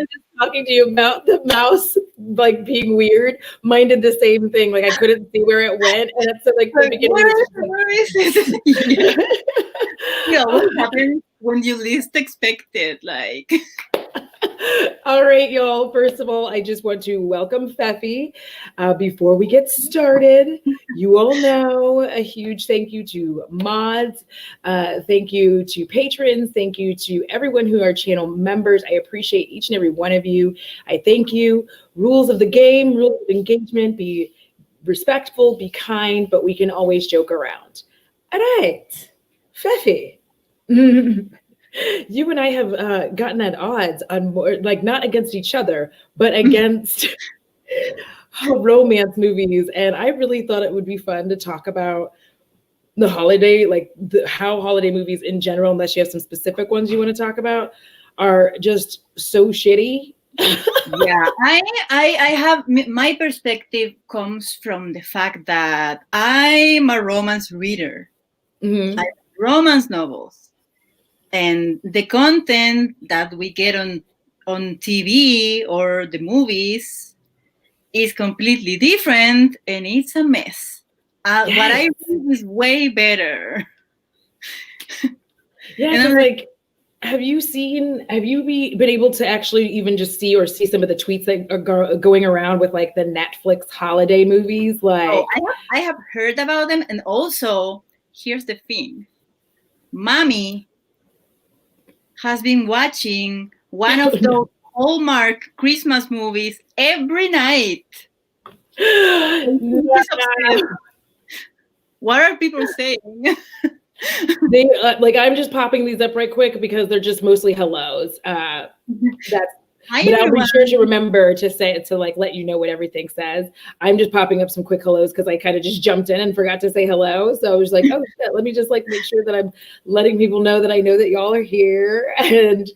literally just talking to you about the mouse like being weird. Mine did the same thing. Like I couldn't see where it went, and it's like the beginning. Where is it? It always happens when you least expect it. Like. All right, y'all. First of all, I just want to welcome Fefy. Before we get started, you all know a huge thank you to mods. Thank you to patrons. Thank you to everyone who are channel members. I appreciate each and every one of you. I thank you. Rules of the game, rules of engagement, be respectful, be kind, but we can always joke around. All right, Fefy. You and I have gotten at odds on more, like not against each other, but against romance movies. And I really thought it would be fun to talk about the holiday, like how holiday movies in general, unless you have some specific ones you want to talk about, are just so shitty. Yeah, I have, my perspective comes from the fact that I'm a romance reader. Mm-hmm. I read romance novels. And the content that we get on TV or the movies is completely different, and it's a mess. Yes. What I read is way better. Yeah, and I'm like, have you been able to actually even just see some of the tweets that are going around with like the Netflix holiday movies? Like, I have heard about them, and also here's the thing, Mommy has been watching one of those Hallmark Christmas movies every night. What are people saying? They like, I'm just popping these up right quick because they're just mostly hellos. But I'll be sure to remember to like let you know what everything says. I'm just popping up some quick hellos because I kind of just jumped in and forgot to say hello. So I was like, oh shit, let me just like make sure that I'm letting people know that I know that y'all are here. And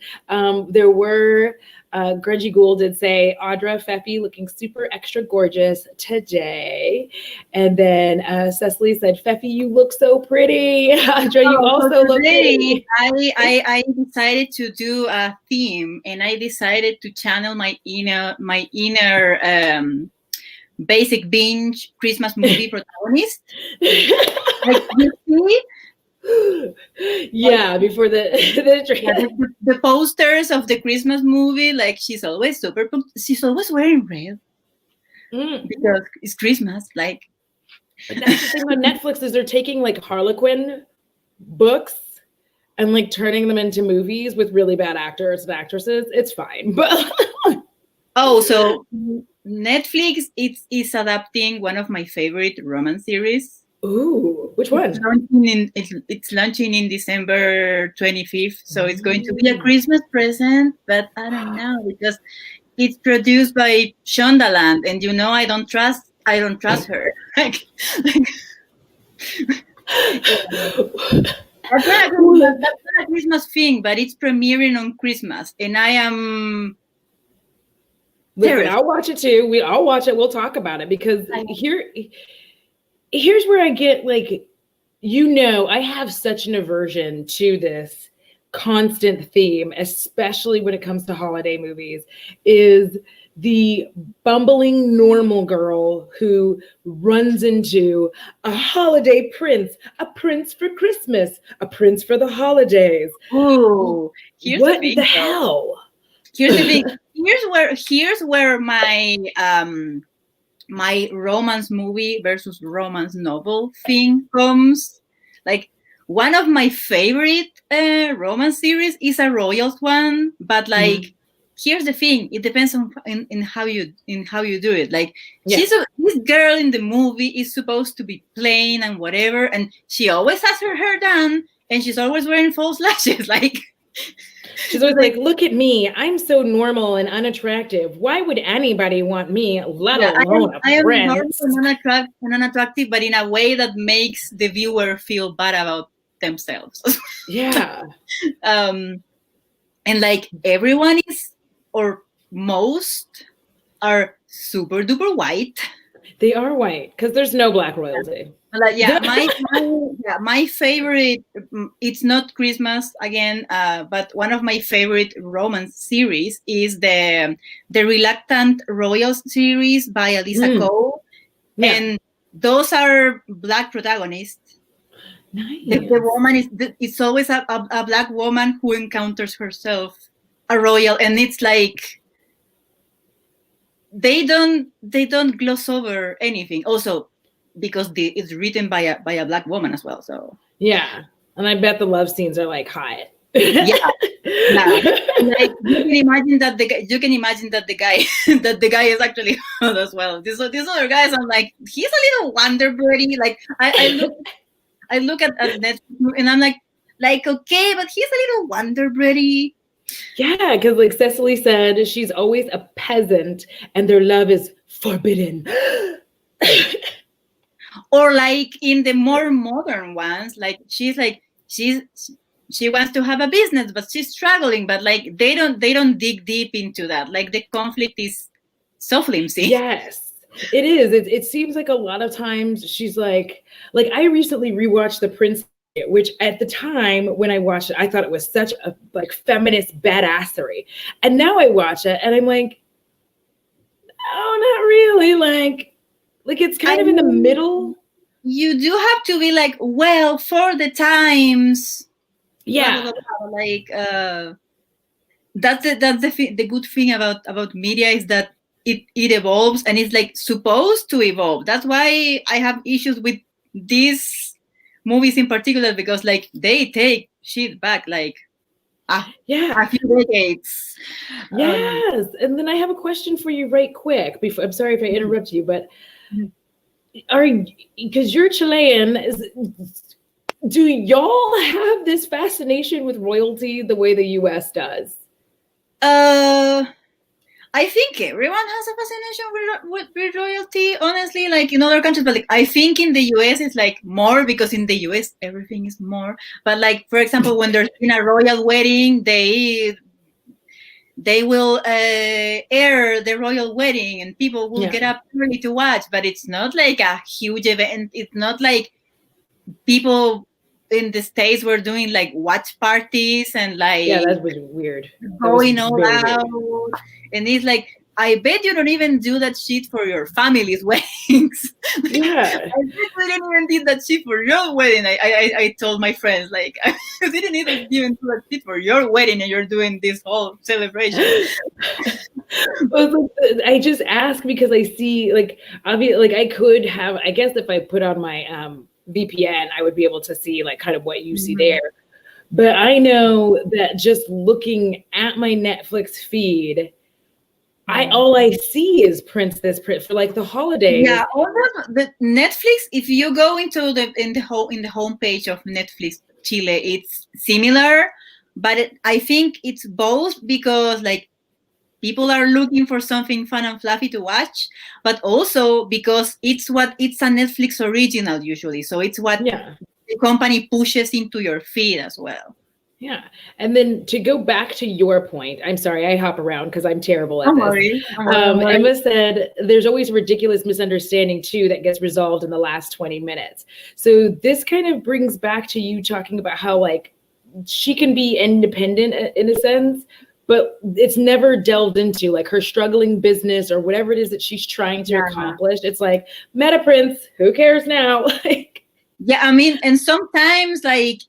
there were Grungy Ghoul did say Audra Fefy looking super extra gorgeous today. And then Cecily said, Fefy, you look so pretty. Audra, you also look pretty. I decided to do a theme, and I decided to channel my inner basic binge Christmas movie protagonist. Like, you see? Yeah, before the posters of the Christmas movie, like she's always wearing red because it's Christmas. Like, but that's the thing on Netflix is they're taking like Harlequin books and like turning them into movies with really bad actors and actresses. It's fine, but so Netflix is adapting one of my favorite romance series. Ooh, which one? It's launching in December 25th, so it's going to be a Christmas present, but I don't know, because it's produced by Shondaland, and I don't trust her. That's not a Christmas thing, but it's premiering on Christmas, and I am. Listen, I'll watch it too. I'll watch it. We'll talk about it because here's where I get like, I have such an aversion to this constant theme, especially when it comes to holiday movies, is the bumbling normal girl who runs into a holiday prince, a prince for Christmas, a prince for the holidays. Ooh, what the hell? Here's the thing. Here's where my my romance movie versus romance novel thing comes. Like, one of my favorite romance series is a royals one, but like, here's the thing: it depends on in how you do it. Like, this girl in the movie is supposed to be plain and whatever, and she always has her hair done, and she's always wearing false lashes. Like, she's always like, look at me, I'm so normal and unattractive. Why would anybody want me, let alone a prince? I am unattractive, but in a way that makes the viewer feel bad about themselves. Yeah. And like, everyone is, or most are super duper white. They are white because there's no black royalty. Like, yeah, my favorite. It's not Christmas again, but one of my favorite romance series is the Reluctant Royals series by Alyssa Cole, and those are black protagonists. Nice. The woman it's always a black woman who encounters herself a royal, and it's like they don't gloss over anything. Also, because it's written by a black woman as well. So yeah, and I bet the love scenes are like hot. yeah. Like, you can imagine that the guy is actually hot as well. These other guys, I'm like, he's a little wonder birdie. Like I look at Netflix and I'm like okay, but he's a little wonder birdie. Yeah, because like Cecily said, she's always a peasant and their love is forbidden. Or like in the more modern ones, like she wants to have a business, but she's struggling. But like they don't dig deep into that. Like the conflict is so flimsy. Yes, it is. It seems like a lot of times she's like I recently rewatched The Prince, which at the time when I watched it, I thought it was such a like feminist badassery. And now I watch it and I'm like, oh, not really. Like it's kind of in the middle. You do have to be like, well, for the times. Yeah. Blah, blah, blah. Like that's the good thing about media is that it evolves, and it's like supposed to evolve. That's why I have issues with these movies in particular, because like they take shit back like a few decades. Yes. And then I have a question for you right quick before, I'm sorry if I interrupt you, but because you're Chilean, do y'all have this fascination with royalty the way the US does? I think everyone has a fascination with royalty, honestly, like in other countries, but like I think in the US it's like more, because in the US everything is more. But like, for example, when there's been a royal wedding, they will air the royal wedding and people will get up early to watch, but it's not like a huge event. It's not like people in the States were doing like watch parties and like that was weird, going all out. And it's like, I bet you don't even do that shit for your family's weddings. Yeah. I bet we didn't even did that shit for your wedding. I told my friends, like, I didn't even do that shit for your wedding, and you're doing this whole celebration. I just ask because I see like obviously, like I could have, I guess if I put on my VPN, I would be able to see like kind of what you see there. But I know that just looking at my Netflix feed, all I see is Prince for like the holidays. Yeah, the Netflix. If you go into the homepage of Netflix Chile, it's similar, but I think it's both, because like people are looking for something fun and fluffy to watch, but also because it's a Netflix original usually, so it's what the company pushes into your feed as well. Yeah. And then to go back to your point, I'm sorry, I hop around because I'm terrible at this. Emma said there's always a ridiculous misunderstanding too that gets resolved in the last 20 minutes. So this kind of brings back to you talking about how like she can be independent in a sense, but it's never delved into like her struggling business or whatever it is that she's trying to accomplish. It's like, meta Prince, who cares now? Yeah, I mean, and sometimes like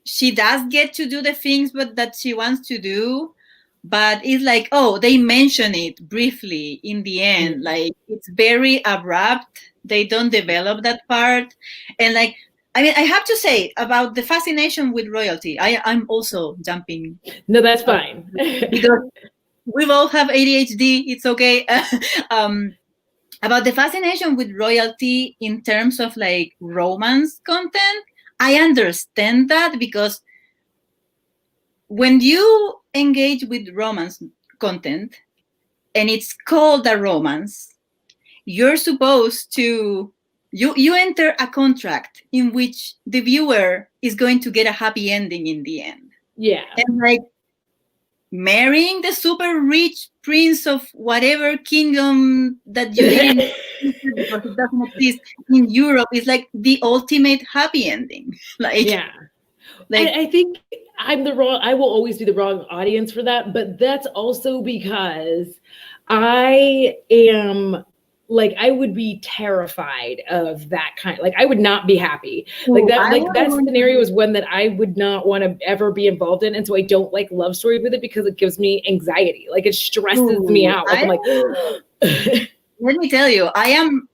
she does get to do the things that she wants to do, but it's like, oh, they mention it briefly in the end. Like it's very abrupt. They don't develop that part. And like, I mean, I have to say about the fascination with royalty, I'm also jumping. No, that's fine. Because we both have ADHD. It's okay. About the fascination with royalty in terms of like romance content, I understand that, because when you engage with romance content and it's called a romance, you're supposed to, you enter a contract in which the viewer is going to get a happy ending in the end. Yeah. And like marrying the super rich prince of whatever kingdom that you didn't because it doesn't exist in Europe is like the ultimate happy ending. Like, yeah. I think I will always be the wrong audience for that, but that's also because I am like, I would be terrified of that kind. Like, I would not be happy. Like that scenario is one that I would not want to ever be involved in. And so I don't like love stories with it because it gives me anxiety. Like, it stresses me out. Like, I'm like, let me tell you, I am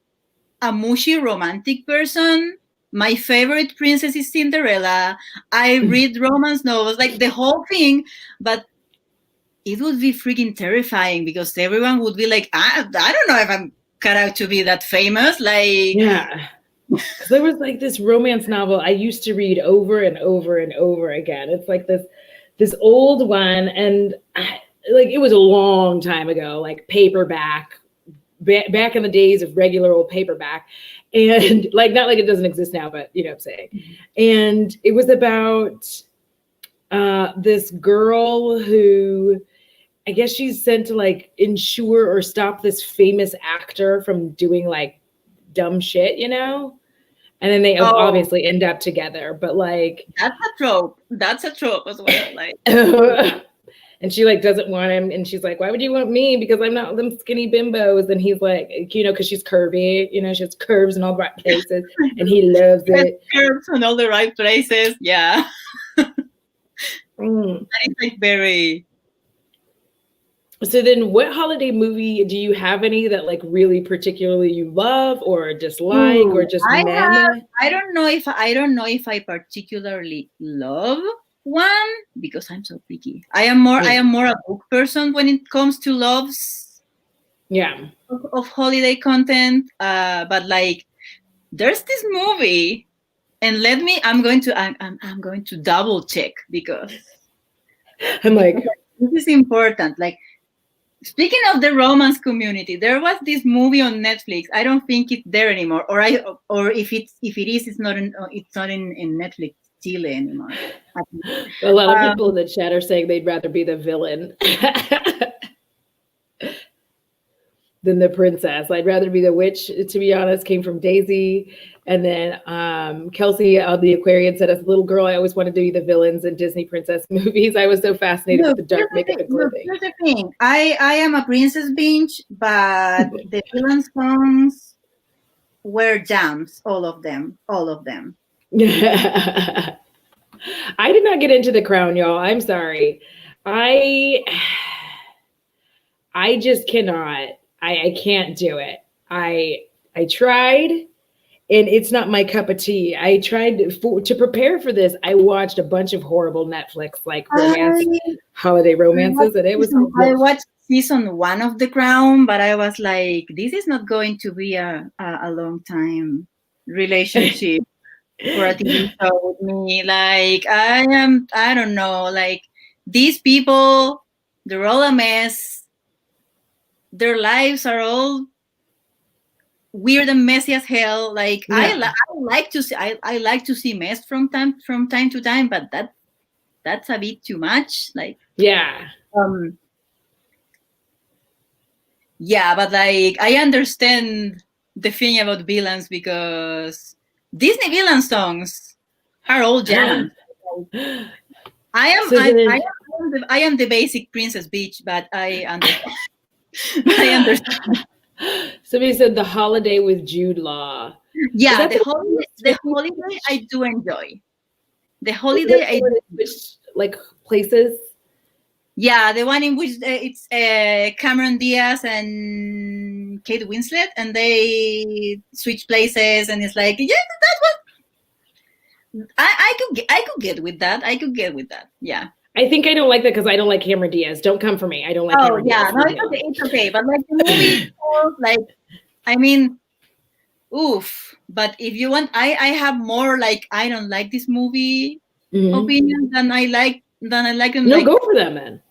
a mushy romantic person. My favorite princess is Cinderella. I read romance novels, like the whole thing, but it would be freaking terrifying because everyone would be like, I don't know if I'm cut out to be that famous. Like, yeah. Because there was like this romance novel I used to read over and over and over again. It's like this old one, and like, it was a long time ago, like paperback, back in the days of regular old paperback, and like, not like it doesn't exist now, but you know what I'm saying. And it was about this girl who, I guess she's sent to like ensure or stop this famous actor from doing like dumb shit, you know? And then they obviously end up together, but like, that's a trope. That's a trope as well. Like, and she like doesn't want him, and she's like, why would you want me? Because I'm not them skinny bimbos. And he's like, you know, because she's curvy, you know, she has curves in all the right places, and he loves it. Curves in all the right places. Yeah. That is like very. So then, what holiday movie do you have any that like really particularly you love or dislike or just I don't know if I particularly love one because I'm so picky. I am more a book person when it comes to loves. Yeah. Of holiday content, but like, there's this movie, and I'm going to double check because I'm like, this is important. Like, speaking of the romance community, there was this movie on Netflix. I don't think it's there anymore, or if it is, it's not in Netflix Chile anymore. A lot of people in the chat are saying they'd rather be the villain than the princess. I'd rather be the witch, to be honest. Came from Daisy. And then Kelsey of the Aquarian said, as a little girl, I always wanted to be the villains in Disney princess movies. I was so fascinated with the dark makeup and clothing. Here's the thing. I am a princess binge, but the villain songs were jams, all of them. I did not get into The Crown, y'all. I'm sorry. I just cannot. I can't do it. I tried, and it's not my cup of tea. I tried to prepare for this. I watched a bunch of horrible Netflix like holiday romances, and it was. I watched season 1 of The Crown, but I was like, this is not going to be a long time relationship for a TV show with me. Like, I don't know. Like, these people, they're all a mess. Their lives are all weird and messy as hell. Like, I like to see mess from time to time, but that's a bit too much. Like, yeah, but like, I understand the thing about villains because Disney villain songs are all jams. I am the basic princess bitch, but I understand. I understand. Somebody said The Holiday with Jude Law. Yeah, the holiday I do enjoy. The holiday I do. Which, like, places? Yeah, the one in which it's Cameron Diaz and Kate Winslet, and they switch places, and it's like, yeah, that one. I could get with that. Yeah. I think I don't like that because I don't like Cameron Diaz. Don't come for me. I don't like Cameron Diaz. No, it's okay. But like, the movie, like, I mean, oof. But if you want, I have more like, I don't like this movie opinion than I like them. No, go for them then.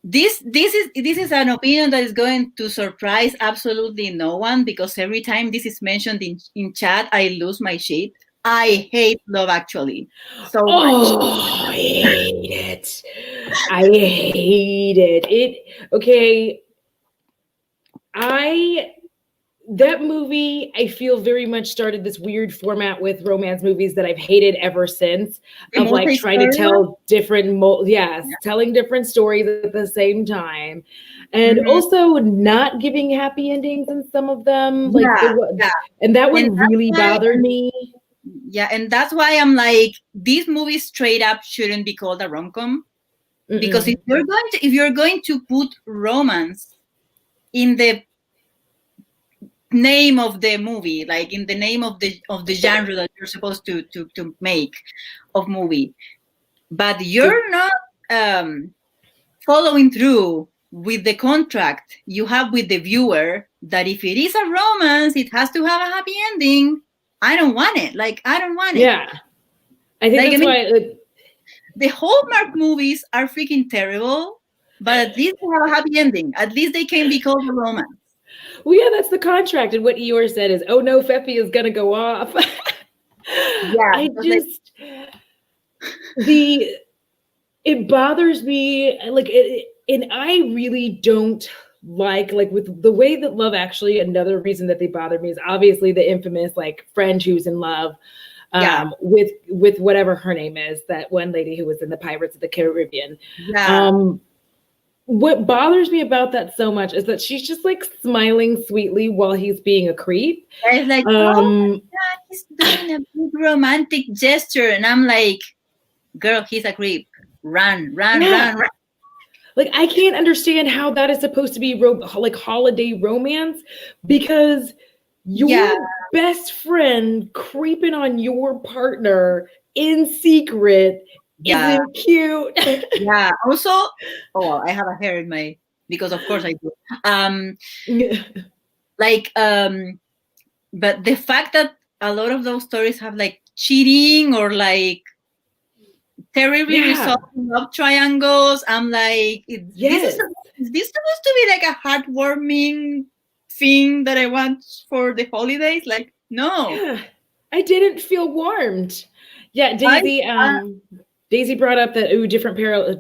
This is an opinion that is going to surprise absolutely no one because every time this is mentioned in chat, I lose my shit. I hate Love Actually so much. Oh, I hate it. I hate it. Okay. That movie, I feel very much started this weird format with romance movies that I've hated ever since, The of like trying to tell different, telling different stories at the same time, and also not giving happy endings in some of them. Like and that would really bother me. Yeah, and that's why I'm like, these movies straight up shouldn't be called a rom-com, because if you're going to put romance in the name of the movie, like in the name of the genre that you're supposed to make of movie, but you're not following through with the contract you have with the viewer that if it is a romance, it has to have a happy ending. I don't want it. Like, I don't want it. Yeah, I think that's why the Hallmark movies are freaking terrible, but at least they have a happy ending. At least they can be called a romance. Well, yeah, that's the contract. And what Eeyore said is, "Oh no, Fefy is gonna go off." Yeah, it bothers me, like it, and I really don't like with the way that Love Actually. Another reason that they bother me is obviously the infamous like friend who's in love with whatever her name is, that one lady who was in the Pirates of the Caribbean. What bothers me about that so much is that she's just like smiling sweetly while he's being a creep. It's like, oh my God, he's doing a big romantic gesture. And I'm like, girl, he's a creep. Run. Like, I can't understand how that is supposed to be like holiday romance, because your best friend creeping on your partner in secret isn't cute. Yeah. Also, I have a hair in my, because of course I do. But the fact that a lot of those stories have like cheating or like terribly resolved love triangles, I'm like, is this supposed to be like a heartwarming thing that I want for the holidays? Like, no. Yeah. I didn't feel warmed. Yeah, Daisy brought up that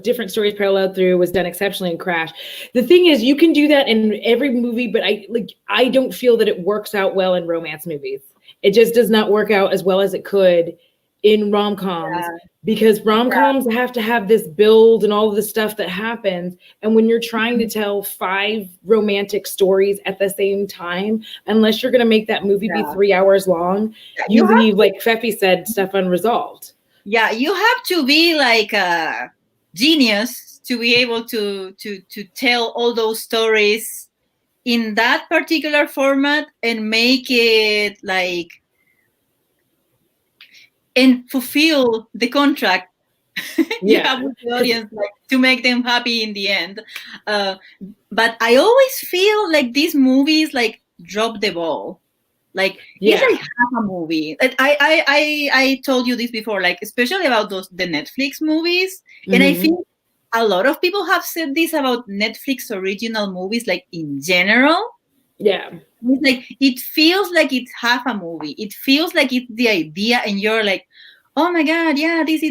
different stories paralleled through was done exceptionally in Crash. The thing is, you can do that in every movie, but I don't feel that it works out well in romance movies. It just does not work out as well as it could in rom-coms, because rom-coms have to have this build and all of the stuff that happens. And when you're trying to tell 5 romantic stories at the same time, unless you're going to make that movie be 3 hours long, you leave, like Fefy said, stuff unresolved. Yeah, you have to be like a genius to be able to tell all those stories in that particular format and make it like, and fulfill the contract you have with the audience, like, to make them happy in the end. But I always feel like these movies like drop the ball. Like, it's like half a movie. I told you this before, like, especially about the Netflix movies. And I think a lot of people have said this about Netflix original movies, like in general. Yeah. It's like, it feels like it's half a movie. It feels like it's the idea, and you're like, oh my God, yeah, this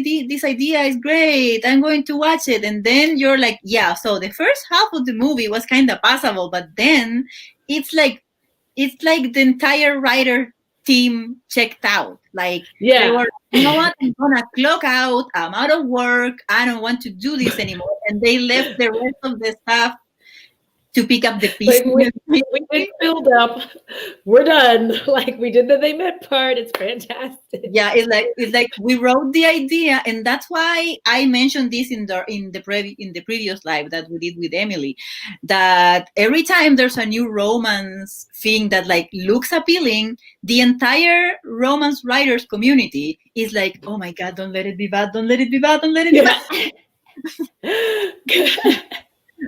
idea is great. I'm going to watch it. And then you're like, yeah, so the first half of the movie was kind of passable, but then it's like the entire writer team checked out. Like, they were, you know what, I'm gonna clock out. I'm out of work. I don't want to do this anymore. And they left the rest of the stuff to pick up the pieces. Like we did build up. We're done. Like, we did the they met part. It's fantastic. Yeah, it's like we wrote the idea, and that's why I mentioned this in the previous live that we did with Emily, that every time there's a new romance thing that like looks appealing, the entire romance writers community is like, oh my God, don't let it be bad, don't let it be bad, don't let it be bad.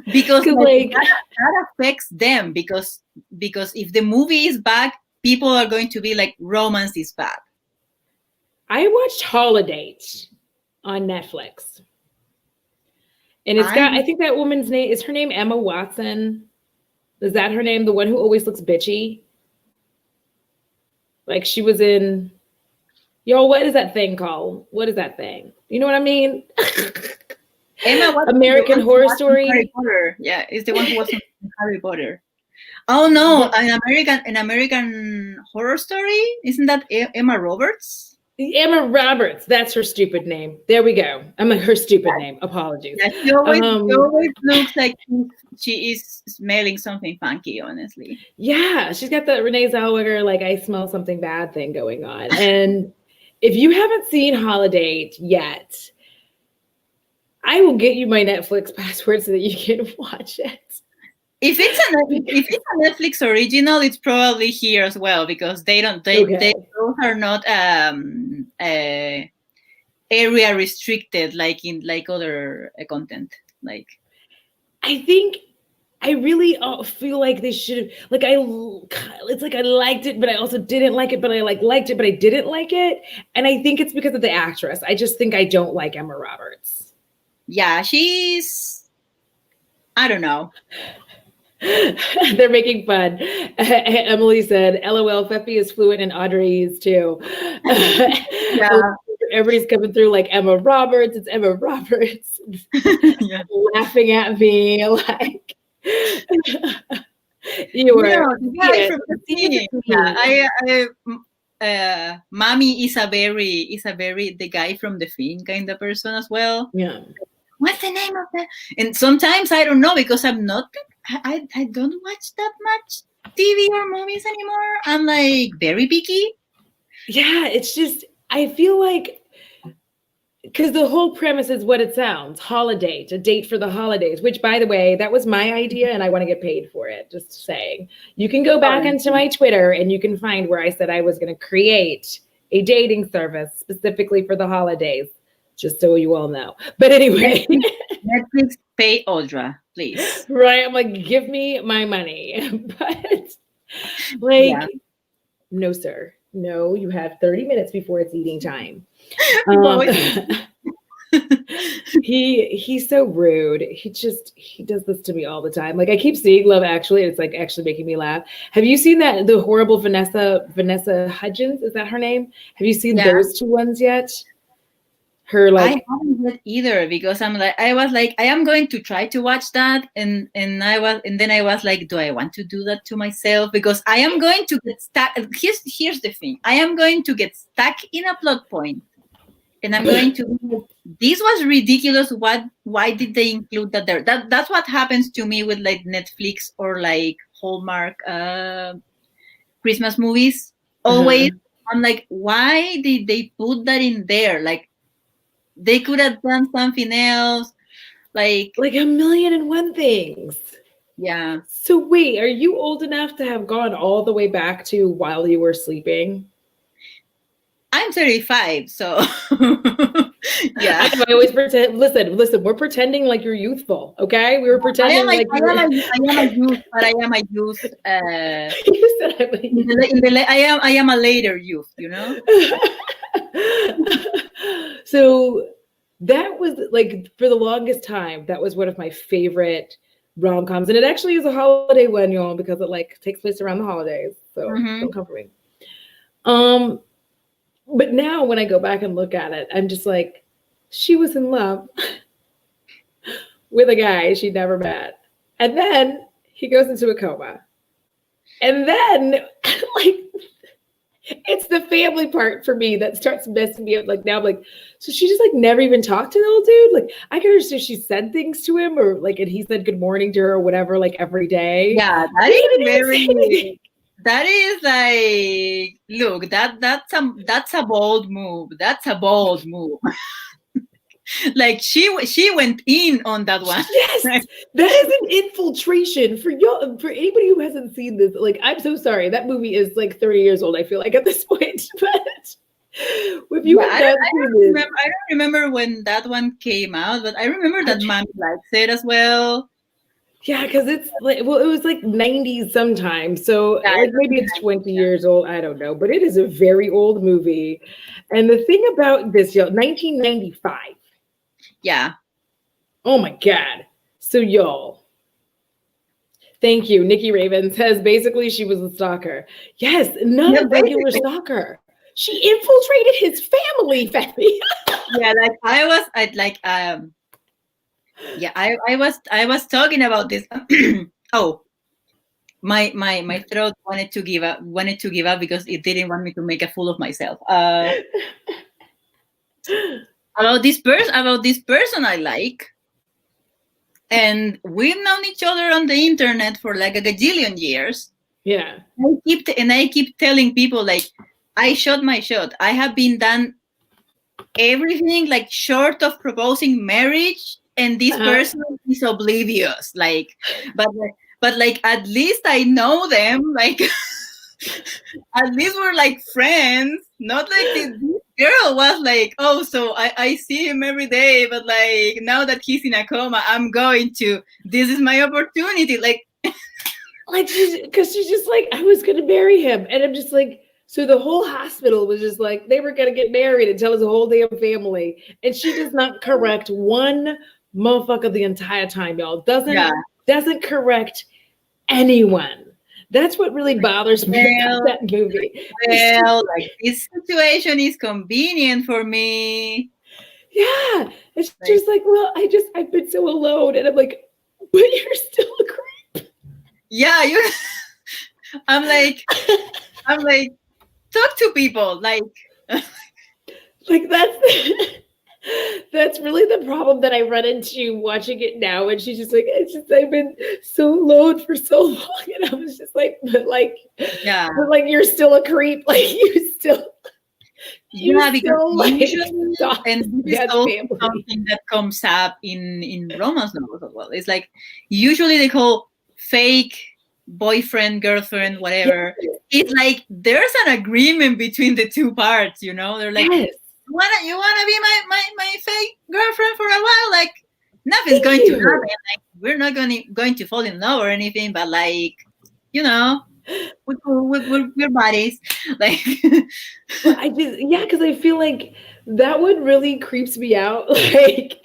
Because like, that affects them, because if the movie is bad, people are going to be like, romance is bad. I watched Holiday on Netflix, and it's got, I think that woman's name is, her name Emma Watson. Is that her name? The one who always looks bitchy? Like, she was in Yo, what is that thing called? What is that thing? You know what I mean? Emma was American Horror Story. Harry Potter. Yeah, it's the one who was in Harry Potter. Oh no, an American Horror Story? Isn't that Emma Roberts? Emma Roberts. That's her stupid name. There we go. Her stupid name. Apologies. Yeah, she always looks like she is smelling something funky, honestly. Yeah, she's got the Renee Zellweger, like, I smell something bad thing going on. And if you haven't seen Holiday yet, I will get you my Netflix password so that you can watch it. If it's a Netflix original, it's probably here as well, because those are not area restricted like other content. Like, I think I really feel like they should have, like, it's like I liked it, but I also didn't like it, but I liked it, but I didn't like it. And I think it's because of the actress. I just think I don't like Emma Roberts. Yeah, she's, I don't know. They're making fun. Emily said, LOL, Fefy is fluent and Audra is too. Yeah. Everybody's coming through like Emma Roberts. It's Emma Roberts. Yeah. Laughing at me like you were. Mommy is a very the guy from The Thing kind of person as well. Yeah. What's the name of that? And sometimes I don't know, because I'm not. I don't watch that much TV or movies anymore. I'm like very picky. Yeah, it's just, I feel like, because the whole premise is what it sounds, holiday, a date for the holidays, which, by the way, that was my idea and I want to get paid for it, just saying. You can go back into my Twitter and you can find where I said I was going to create a dating service specifically for the holidays, just so you all know. But anyway. Netflix, pay Audra, please. Right, I'm like, give me my money. But like, no, sir. No, you have 30 minutes before it's eating time. He's so rude. He does this to me all the time. Like, I keep seeing Love Actually, and it's like actually making me laugh. Have you seen the horrible Vanessa Hudgens? Is that her name? Have you seen those two ones yet? Her, like, I haven't yet either, because I was like, I am going to try to watch that, and then I was like, do I want to do that to myself? Because I am going to get stuck. Here's the thing: I am going to get stuck in a plot point, and I'm going to. This was ridiculous. Why did they include that there? That's what happens to me with like Netflix or like Hallmark Christmas movies. Always, I'm like, why did they put that in there? Like, they could have done something else, like a million and one things. Yeah. So wait, are you old enough to have gone all the way back to while you were sleeping? I'm 35, so yeah. I always pretend. Listen. We're pretending like you're youthful, okay? We were pretending like I am a youth, but I am a youth. You said I am a later youth, you know. So that was like, for the longest time, that was one of my favorite rom-coms, and it actually is a holiday one, y'all, because it like takes place around the holidays. So don't come for me. But now when I go back and look at it, I'm just like, she was in love with a guy she'd never met, and then he goes into a coma, and then like, it's the family part for me that starts messing me up. Like, now I'm like, so she just like never even talked to the old dude? Like, I can understand she said things to him, or like, and he said good morning to her or whatever, like every day. Yeah, that is like, look, that's a bold move. That's a bold move. Like, she went in on that one. Yes, that is an infiltration for y'all. For anybody who hasn't seen this, like, I'm so sorry. That movie is like 30 years old, I feel like, at this point. But if you I don't remember when that one came out, but I remember that Mommy likes it as well. Yeah, because it's like, well, it was like 90s sometime. So like maybe it's 20 years old. I don't know. But it is a very old movie. And the thing about this, y'all, 1995. Yeah. Oh my God. So y'all, thank you. Nikki Raven says basically she was a stalker. Yes, not a regular stalker. She infiltrated his family, Fefy. Yeah, like I was talking about this. Oh, my throat wanted to give up because it didn't want me to make a fool of myself. About this person I like, and we've known each other on the internet for like a gajillion years. Yeah. I keep telling people, like, I shot my shot. I have been done everything, like, short of proposing marriage, and this person is oblivious. Like, but like, at least I know them. Like, at least we're like friends. Not like this girl was like, oh, so I see him every day, but like now that he's in a coma, this is my opportunity. Like because she's just like, I was gonna marry him, and I'm just like, so the whole hospital was just like, they were gonna get married and tell his whole damn family, and she does not correct one motherfucker the entire time, y'all. Doesn't correct anyone. That's what really bothers me about that movie. Well, like, this situation is convenient for me. Yeah, it's just like, well, I've been so alone, and I'm like, but you're still a creep. Yeah, I'm like, talk to people, like that's really the problem that I run into watching it now. And she's just like, I've been so alone for so long, and I was just like, but like you're still a creep, like you still. Because usually, and this is also something that comes up in romance novels as well. It's like usually they call fake boyfriend, girlfriend, whatever. Yes. It's like there's an agreement between the two parts, you know. They're like, yes. you wanna be my fake girlfriend for a while? Like, nothing's going to happen. Like, we're not going to fall in love or anything, but like, you know, we're buddies. Like, well, because I feel like that one really creeps me out. Like,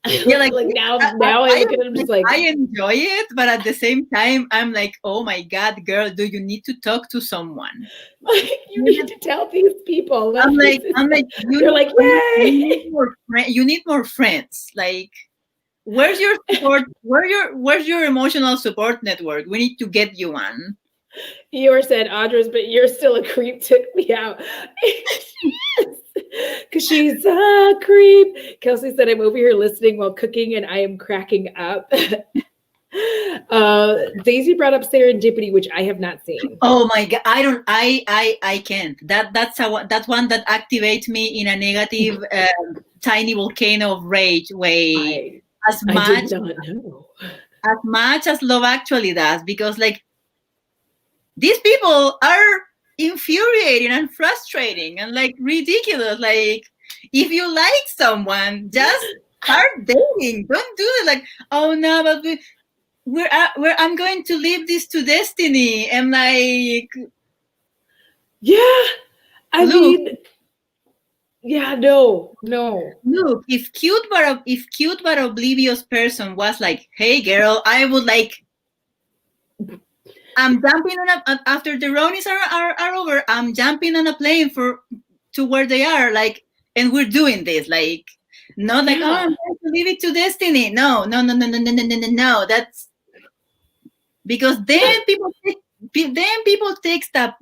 yeah, like now I look at it, I'm just like, I enjoy it, but at the same time, I'm like, oh my God, girl, do you need to talk to someone? Like, you need to tell these people. I'm like, you're like, yay! You need more friends. Like, where's your support? Where's your emotional support network? We need to get you one. Yours said, Audra's, but you're still a creep, took me out. Because she's a creep. Kelsey said, I'm over here listening while cooking and I am cracking up. Daisy brought up Serendipity, which I have not seen. Oh my God, I can't. That's one that activates me in a negative tiny volcano of rage way. I did not know. As much as Love Actually does, because like these people are infuriating and frustrating and like ridiculous. Like, if you like someone, just start dating. Don't do it like, oh no, but I'm going to leave this to destiny. And like, yeah, I mean, yeah, no. Look, if cute but oblivious person was like, hey girl, I would like, I'm jumping on after the Ronies are over, I'm jumping on a plane to where they are, like, and we're doing this, like, not like, oh, I'm going to leave it to destiny. No. That's because then people take stuff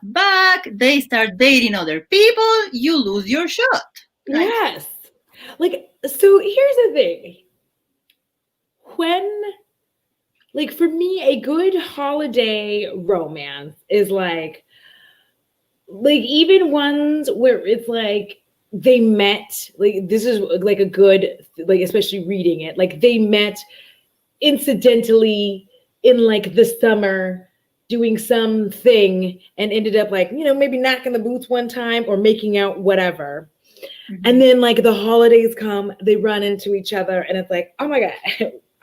back. They start dating other people. You lose your shot. Right? Yes. Like, so here's the thing. When, like, for me, a good holiday romance is like even ones where it's like they met, like, this is like a good, like, especially reading it, like they met incidentally in like the summer doing something and ended up like, you know, maybe knocking the boots one time or making out, whatever. Mm-hmm. And then like the holidays come, they run into each other and it's like, oh my God,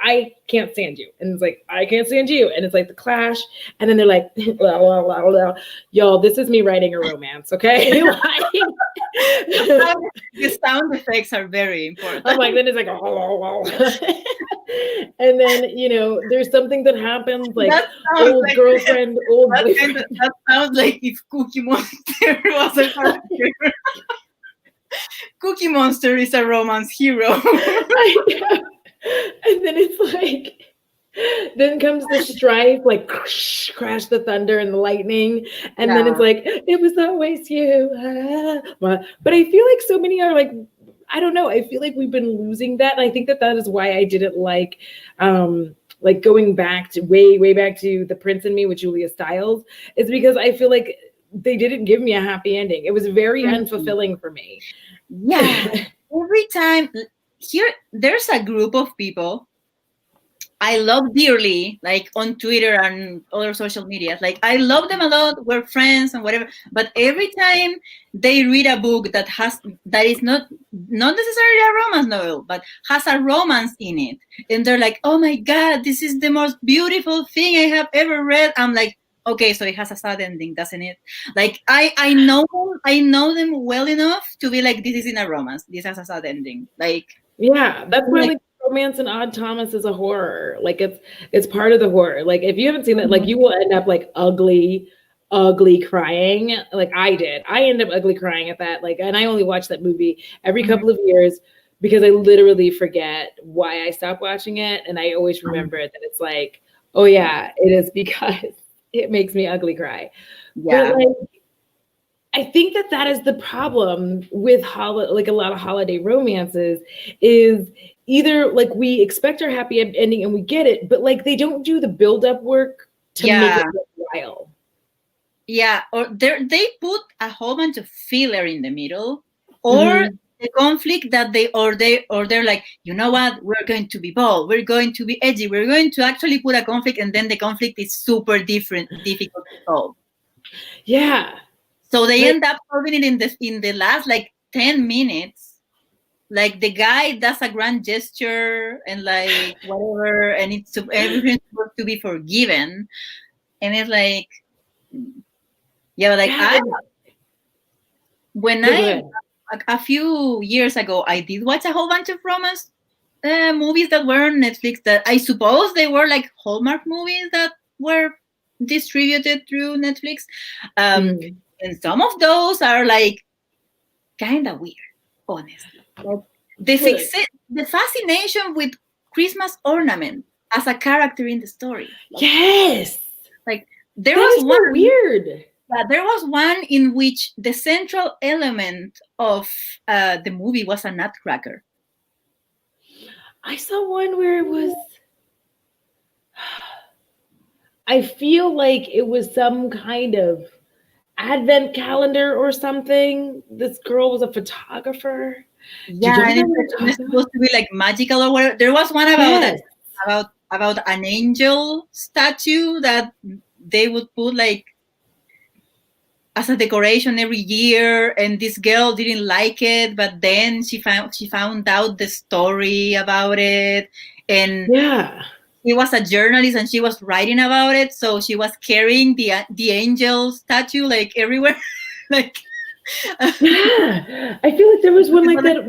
I can't stand you. And it's like, I can't stand you. And it's like the clash. And then they're like, blah, blah, blah, blah. Y'all, this is me writing a romance, okay? Like, the sound effects are very important. I'm like, then it's like, and then, you know, there's something that happens, like old like, girlfriend, old boyfriend. That sounds like if Cookie Monster was a character. Cookie Monster is a romance hero. And then it's like, then comes the strife, like crash the thunder and the lightning, and then it's like, it was always you. But I feel like so many are like, I don't know, I feel like we've been losing that, and I think that that is why I didn't like going back to way back to The Prince and Me with Julia Stiles, is because I feel like they didn't give me a happy ending. It was very unfulfilling for me. Yeah. Every time here, there's a group of people I love dearly, like on Twitter and other social media. Like I love them a lot. We're friends and whatever. But every time they read a book that is not necessarily a romance novel, but has a romance in it, and they're like, "Oh my God, this is the most beautiful thing I have ever read." I'm like, okay, so it has a sad ending, doesn't it? Like I know them well enough to be like, this isn't a romance. This has a sad ending. Like yeah, that's why like romance in Odd Thomas is a horror. Like it's part of the horror. Like if you haven't seen that, like you will end up like ugly crying. Like I did. I end up ugly crying at that. Like, and I only watch that movie every couple of years because I literally forget why I stopped watching it, and I always remember it that it's like, oh yeah, it is because it makes me ugly cry. Yeah. But like, I think that is the problem with like a lot of holiday romances is either like we expect our happy ending and we get it, but like they don't do the build-up work to make it worthwhile. Yeah, or they put a whole bunch of filler in the middle, or the conflict that they're like, you know what, we're going to be bold, we're going to be edgy, we're going to actually put a conflict, and then the conflict is super difficult to solve. Yeah. So they end up solving it in the last like 10 minutes. Like the guy does a grand gesture and like whatever, and everything's supposed to be forgiven, and it's like, yeah, like a few years ago, I did watch a whole bunch of romance movies that were on Netflix that I suppose they were like Hallmark movies that were distributed through Netflix. And some of those are like kind of weird, honestly. Like, the fascination with Christmas ornament as a character in the story. Yes. Like there was one weird. There was one in which the central element of the movie was a nutcracker. I saw one where it was, I feel like it was some kind of advent calendar or something. This girl was a photographer. Yeah, and it's supposed to be like magical or whatever. There was one about an angel statue that they would put like as a decoration every year, and this girl didn't like it, but then she found out the story about it, and she was a journalist and she was writing about it, so she was carrying the angel statue like everywhere. Like yeah, I feel like there was one like that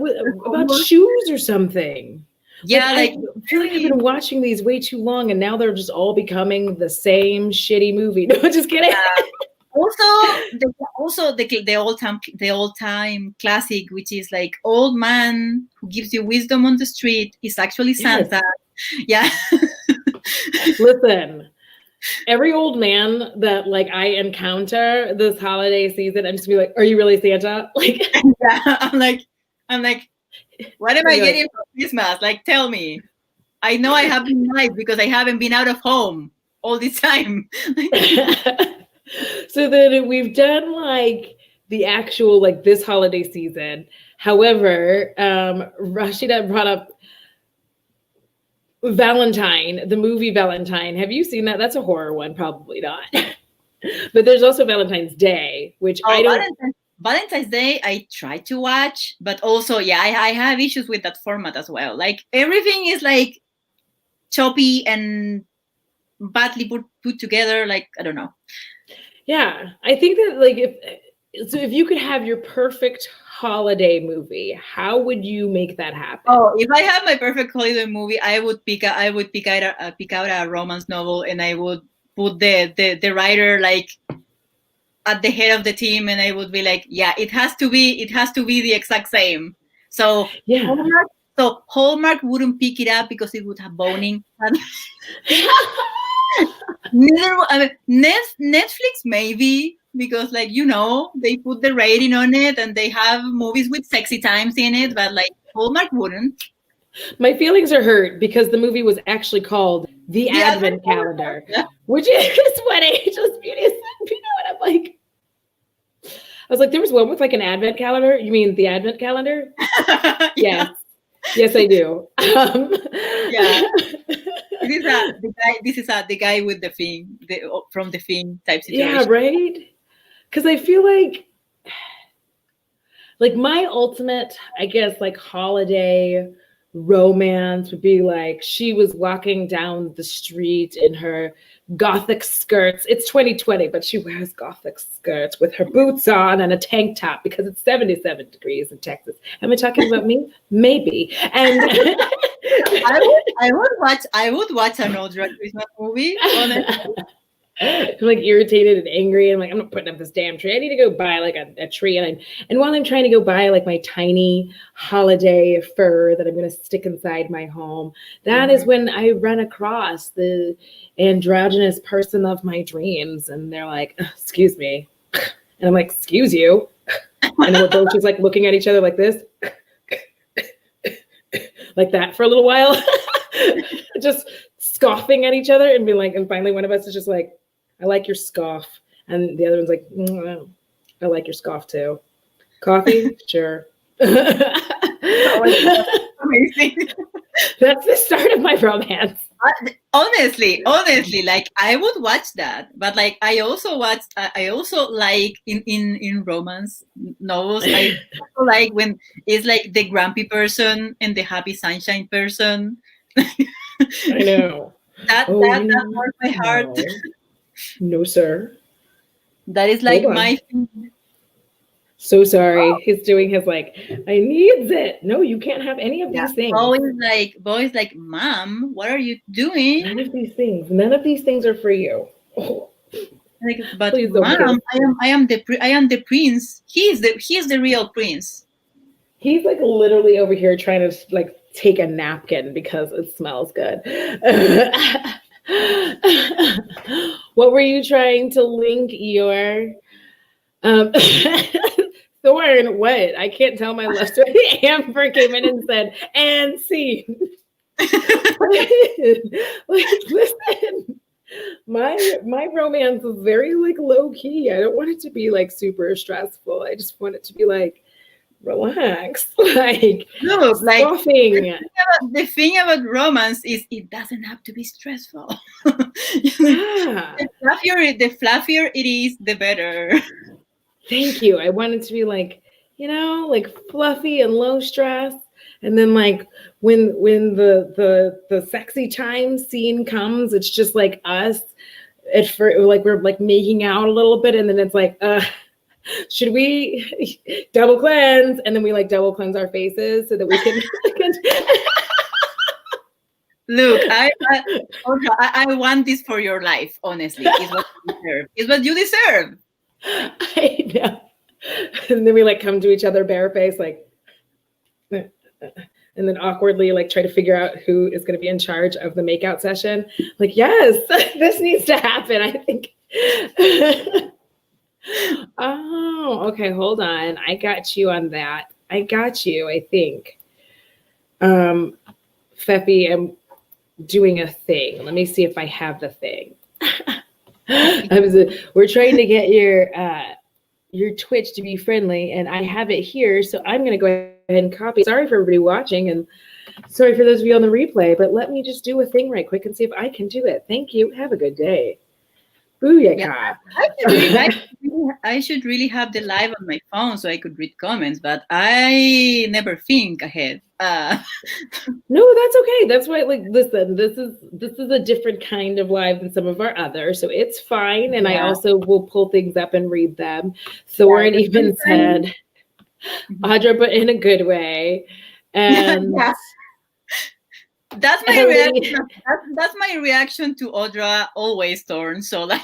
about shoes or something. Yeah, like I feel like I've been watching these way too long, and now they're just all becoming the same shitty movie. No, just kidding. Also the old time classic, which is like old man who gives you wisdom on the street is actually Santa. Yeah. Listen, every old man that like I encounter this holiday season, I'm just gonna be like, "Are you really Santa?" Like, yeah, I'm like, what am I getting for Christmas? Like, tell me. I know I have been nice because I haven't been out of home all this time. So then we've done like the actual like this holiday season. However, Rashida brought up Valentine, the movie Valentine. Have you seen that? That's a horror one, probably not. But there's also Valentine's Day, which I don't. Valentine's Day, I try to watch, but also, yeah, I have issues with that format as well. Like everything is like choppy and badly put together. Like, I don't know. Yeah, I think that like if you could have your perfect holiday movie, how would you make that happen? Oh, if I had my perfect holiday movie, I would pick out a romance novel, and I would put the writer like at the head of the team, and I would be like, yeah, it has to be the exact same. So yeah. Hallmark wouldn't pick it up because it would have boning. Netflix maybe, because like, you know, they put the rating on it and they have movies with sexy times in it, but like Hallmark wouldn't. My feelings are hurt because the movie was actually called The Advent Calendar, which is what Angel's Beauty is. You know what I'm like? I was like, there was one with like an advent calendar. You mean the Advent Calendar? Yeah. Yes, I do. Yeah. This is the guy with the thing, from the thing type situation. Yeah, right? Because I feel like my ultimate, I guess, like holiday romance would be like she was walking down the street in her gothic skirts. It's 2020, but she wears gothic skirts with her boots on and a tank top because it's 77 degrees in Texas. Am I talking about me? Maybe. And I would watch an Audra Christmas movie. Honestly. I'm like irritated and angry. I'm like, I'm not putting up this damn tree. I need to go buy like a tree. And while I'm trying to go buy like my tiny holiday fir that I'm going to stick inside my home, that is when I run across the androgynous person of my dreams. And they're like, excuse me. And I'm like, excuse you. And then we're both just like looking at each other like this, like that for a little while, just scoffing at each other and being like, and finally one of us is just like, I like your scoff. And the other one's like, I like your scoff too. Coffee? Sure. Amazing. That's the start of my romance. Honestly, like I would watch that, but like I also like in romance novels, I also like when it's like the grumpy person and the happy sunshine person. I know. That warms my heart. No, sir. That is like my thing. So sorry. Oh. He's doing his like, I needs it. No, you can't have any of these things. Boys like, Mom, what are you doing? None of these things. None of these things are for you. Oh. Like, but Mom, I am the prince. He's the real prince. He's like literally over here trying to like take a napkin because it smells good. What were you trying to link your Thorn? What? I can't tell my left story. Amber came in and said, and scene. Like, listen, my romance is very like low key. I don't want it to be like super stressful. I just want it to be like relax. Like look, like the thing about romance is it doesn't have to be stressful. Yeah. The fluffier it is, the better. Thank you. I want it to be like, you know, like fluffy and low stress. And then like when the sexy time scene comes, it's just like us like we're like making out a little bit, and then it's like should we double cleanse? And then we like double cleanse our faces so that we can look, I want this for your life, honestly. It's what you deserve. It's what you deserve. I know. And then we like come to each other barefaced, like, and then awkwardly like try to figure out who is going to be in charge of the makeout session. Like, yes, this needs to happen, I think. Oh, okay, hold on. I got you on that. I got you, I think. Fefy, I'm doing a thing. Let me see if I have the thing. We're trying to get your Twitch to be friendly, and I have it here, so I'm going to go ahead and copy. Sorry for everybody watching, and sorry for those of you on the replay, but let me just do a thing right quick and see if I can do it. Thank you. Have a good day. Booyaka. Yeah, I should really have the live on my phone so I could read comments, but I never think ahead. No, that's okay. That's why, like, listen, this is a different kind of live than some of our others, so it's fine. And I also will pull things up and read them. Thorin even said, Audra, but in a good way. And that's my reaction. That's my reaction to Audra, always, Thorn. So like,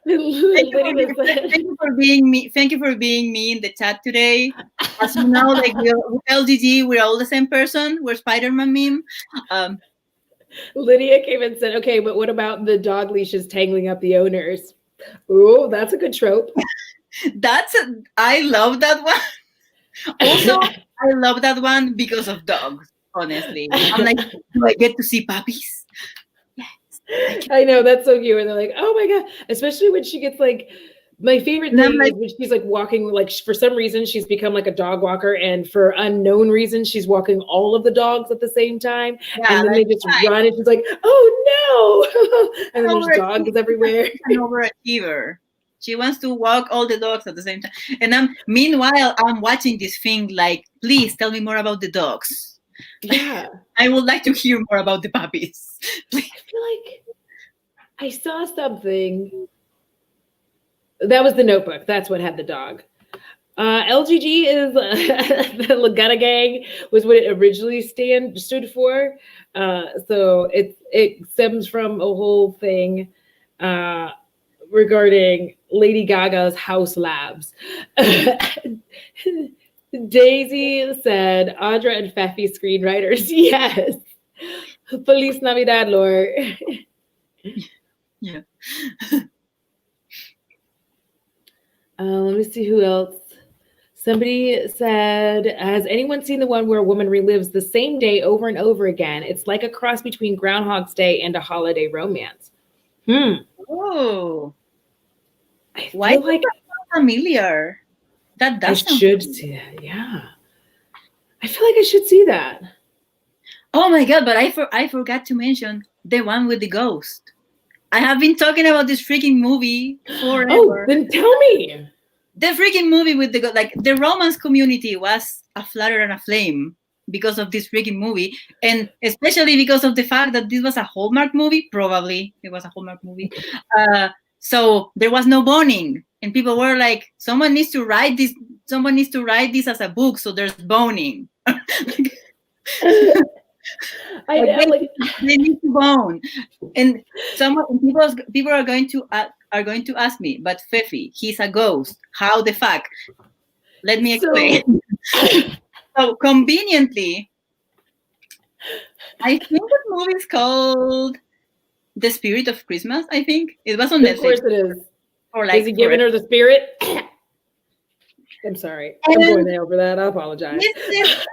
thank you for being me. Thank you for being me in the chat today. As you know, like with LGG, we're all the same person. We're Spider-Man meme. Lydia came and said, "Okay, but what about the dog leashes tangling up the owners?" Oh, that's a good trope. I love that one. Also, I love that one because of dogs. Honestly, I'm like, do I get to see puppies? Yes. I know, that's so cute. And they're like, oh my God, especially when she gets like, my favorite thing is when she's like walking, like for some reason she's become like a dog walker, and for unknown reasons she's walking all of the dogs at the same time. And then they just run and she's like, oh no. And then there's dogs everywhere. An overachiever. She wants to walk all the dogs at the same time. And meanwhile, I'm watching this thing like, please tell me more about the dogs. Yeah. I would like to hear more about the puppies. I feel like I saw something. That was The Notebook. That's what had the dog. LGG is the Laguna Gang was what it originally stood for. So it stems from a whole thing regarding Lady Gaga's House Labs. Daisy said, Audra and Fefy screenwriters. Yes. Feliz Navidad, Lord. Yeah. Let me see who else. Somebody said, has anyone seen the one where a woman relives the same day over and over again? It's like a cross between Groundhog's Day and a holiday romance. Oh. Why feel like familiar? That does. I should see that. Yeah. I feel like I should see that. Oh my God, but I forgot to mention the one with the ghost. I have been talking about this freaking movie forever. Oh, then tell me. The freaking movie with the ghost, like the romance community was a flutter and a flame because of this freaking movie. And especially because of the fact that this was a Hallmark movie. Probably it was a Hallmark movie. So there was no boning. And people were like, someone needs to write this as a book, so there's boning. I know, like they need to bone. And people are going to ask me, but Fefy, he's a ghost. How the fuck? Let me explain. So conveniently, I think the movie is called The Spirit of Christmas. I think it was on Netflix. Of course it is. Or like, is he giving her the spirit? I'm sorry. I'm going over that. I apologize. This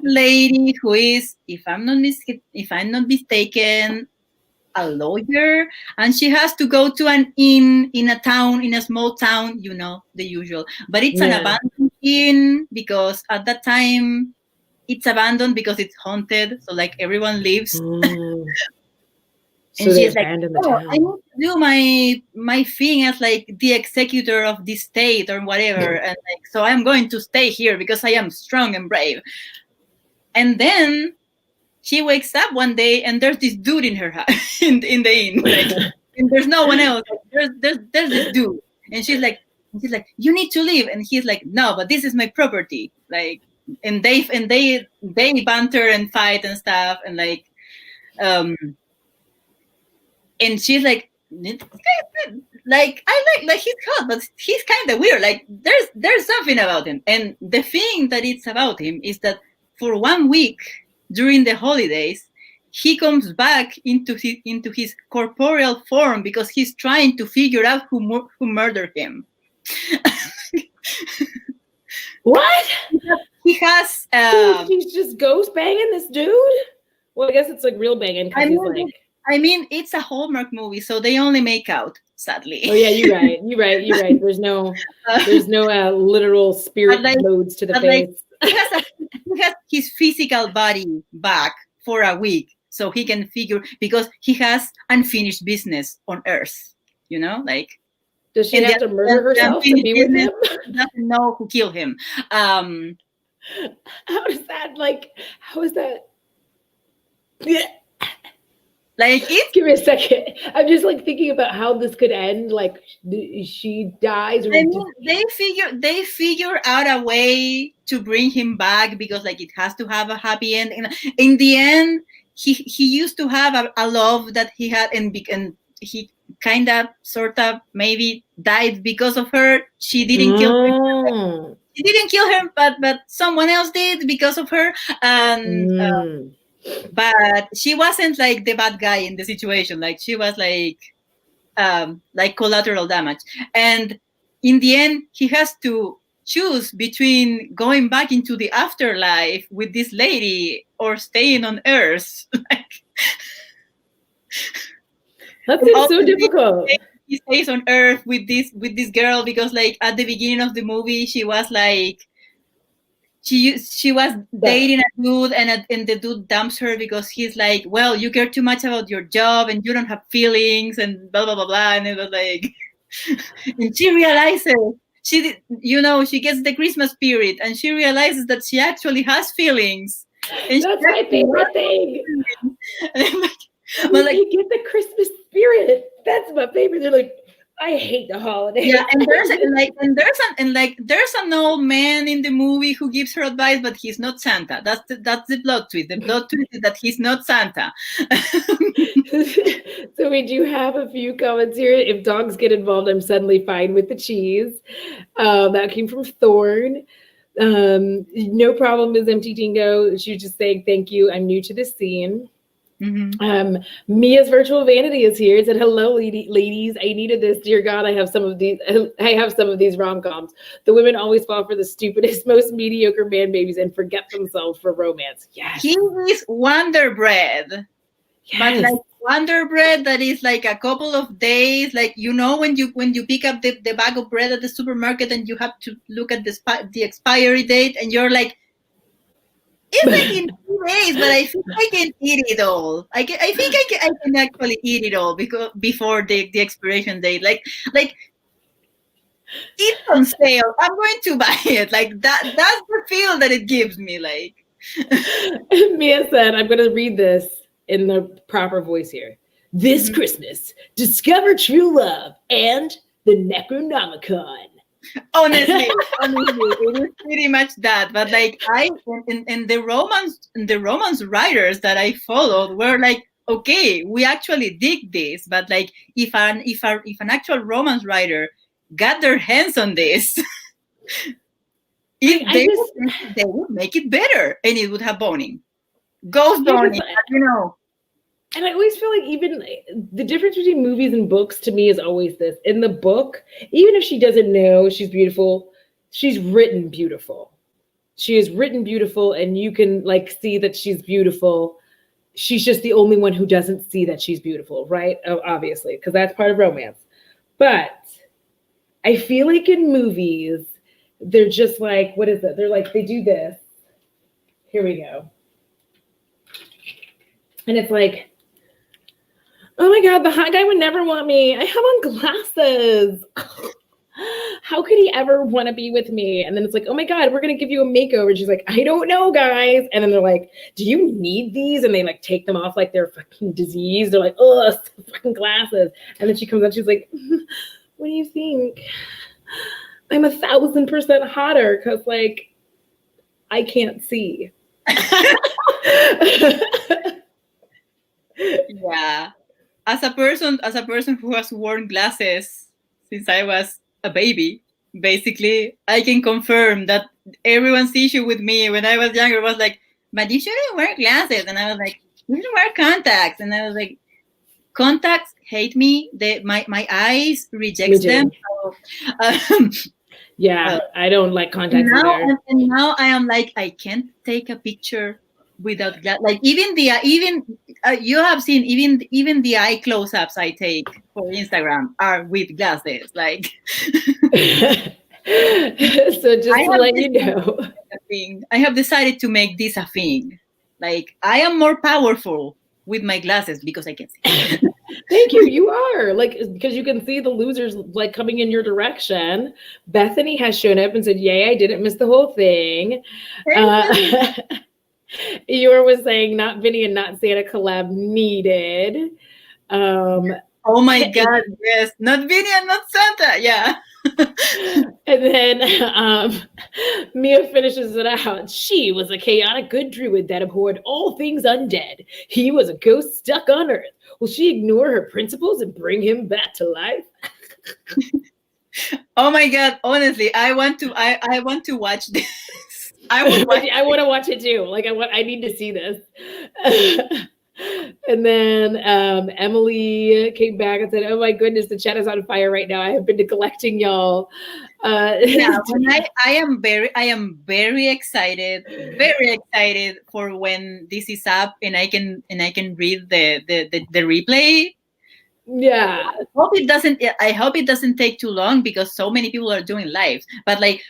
lady who is, if I'm not mistaken, a lawyer, and she has to go to an inn in a small town, you know, the usual. But it's an abandoned inn because at that time it's abandoned because it's haunted. So like everyone leaves. And she's like, I need to do my thing as like the executor of this state or whatever. And like, so I'm going to stay here because I am strong and brave. And then she wakes up one day and there's this dude in her house, in the inn. Like, and there's no one else. There's this dude. And she's like, you need to leave. And he's like, no, but this is my property. Like, and they banter and fight and stuff. And like, and she's like I like he's hot, but he's kind of weird. Like there's something about him. And the thing that it's about him is that for 1 week during the holidays, he comes back into his corporeal form because he's trying to figure out who murdered him. What? He has. He's just ghost banging this dude. Well, I guess it's like real banging. I mean, it's a Hallmark movie, so they only make out, sadly. Oh yeah, you're right. There's no literal spirit loads to the face. Like, he has his physical body back for a week, so he can figure, because he has unfinished business on Earth. You know, like. Does she have to murder herself to be with him? Doesn't know who killed him. How is that like? How is that? Yeah. Like it's. Give me a second. I'm just like thinking about how this could end. Like she dies, or I mean, they figure out a way to bring him back because like it has to have a happy end. And in the end, he used to have a love that he had, and he kind of sort of maybe died because of her. She didn't kill him. She didn't kill her, but someone else did because of her. And but she wasn't like the bad guy in the situation. Like she was like collateral damage. And in the end, he has to choose between going back into the afterlife with this lady or staying on Earth. That seems so difficult. He stays on Earth with this girl because like at the beginning of the movie, she was like she was dating a dude, and the dude dumps her because he's like, well, you care too much about your job and you don't have feelings and blah blah blah blah. And it was like, and she realizes she gets the Christmas spirit and she realizes that she actually has feelings. And that's my favorite thing. But like, you get the Christmas spirit. That's my favorite. They're like, I hate the holidays. Yeah, and there's an old man in the movie who gives her advice, but he's not Santa. That's the plot twist. The plot twist is that he's not Santa. So we do have a few comments here. If dogs get involved, I'm suddenly fine with the cheese. That came from Thorn. No problem, Ms. MT Tingo. She was just saying thank you. I'm new to this scene. Mm-hmm. Mia's virtual vanity is here. It said, hello, ladies. I needed this. Dear God, I have some of these rom-coms. The women always fall for the stupidest, most mediocre man babies and forget themselves for romance. Yes. He is Wonder Bread. Yes. But like Wonder Bread that is like a couple of days, like when you pick up the bag of bread at the supermarket and you have to look at the expiry date and you're like, it's like in 2 days, but I think I can eat it all. I think I can actually eat it all because before the expiration date. Like it's on sale. I'm going to buy it. Like that's the feel that it gives me. Like Mia said, I'm going to read this in the proper voice here. This Christmas, discover true love and the Necronomicon. Honestly, it is pretty much that. But like in the romance writers that I followed were like, okay, we actually dig this, but like if an actual romance writer got their hands on this, they would make it better, and it would have boning, ghost boning, And I always feel like even the difference between movies and books to me is always this. In the book, even if she doesn't know she's beautiful, she's written beautiful. She is written beautiful, and you can like see that she's beautiful. She's just the only one who doesn't see that she's beautiful, right? Oh, obviously, because that's part of romance. But I feel like in movies, they're just like, what is it? They're like, they do this. Here we go. And it's like, oh my God, the hot guy would never want me. I have on glasses. How could he ever want to be with me? And then it's like, oh my God, we're going to give you a makeover. And she's like, I don't know, guys. And then they're like, do you need these? And they like take them off like they're fucking diseased. They're like, oh, fucking glasses. And then she comes out, she's like, what do you think? I'm 1,000% hotter because like, I can't see. Yeah. As a person who has worn glasses since I was a baby, basically, I can confirm that everyone's issue with me when I was younger was like, but you shouldn't wear glasses. And I was like, you should wear contacts. And I was like, contacts hate me. My eyes reject them. So, yeah, I don't like contacts either. And now I am like, I can't take a picture without that. Like even you have seen even the eye close-ups I take for Instagram are with glasses. Like so just to let you know, I have decided to make this a thing. Like I am more powerful with my glasses because I can see. Thank you. You are like, because you can see the losers like coming in your direction. Bethany has shown up and said, "Yay, I didn't miss the whole thing." Eeyore was saying, "Not Vinny and not Santa collab needed." Oh my God, yes. Not Vinny and not Santa. Yeah. And then Mia finishes it out. She was a chaotic good druid that abhorred all things undead. He was a ghost stuck on Earth. Will she ignore her principles and bring him back to life? Oh my God! Honestly, I want to watch this. I want to watch it too. Like I need to see this. And then Emily came back and said, "Oh my goodness, the chat is on fire right now. I have been neglecting y'all." Yeah, I am very excited for when this is up and I can read the replay. Yeah. I hope it doesn't take too long because so many people are doing lives. But like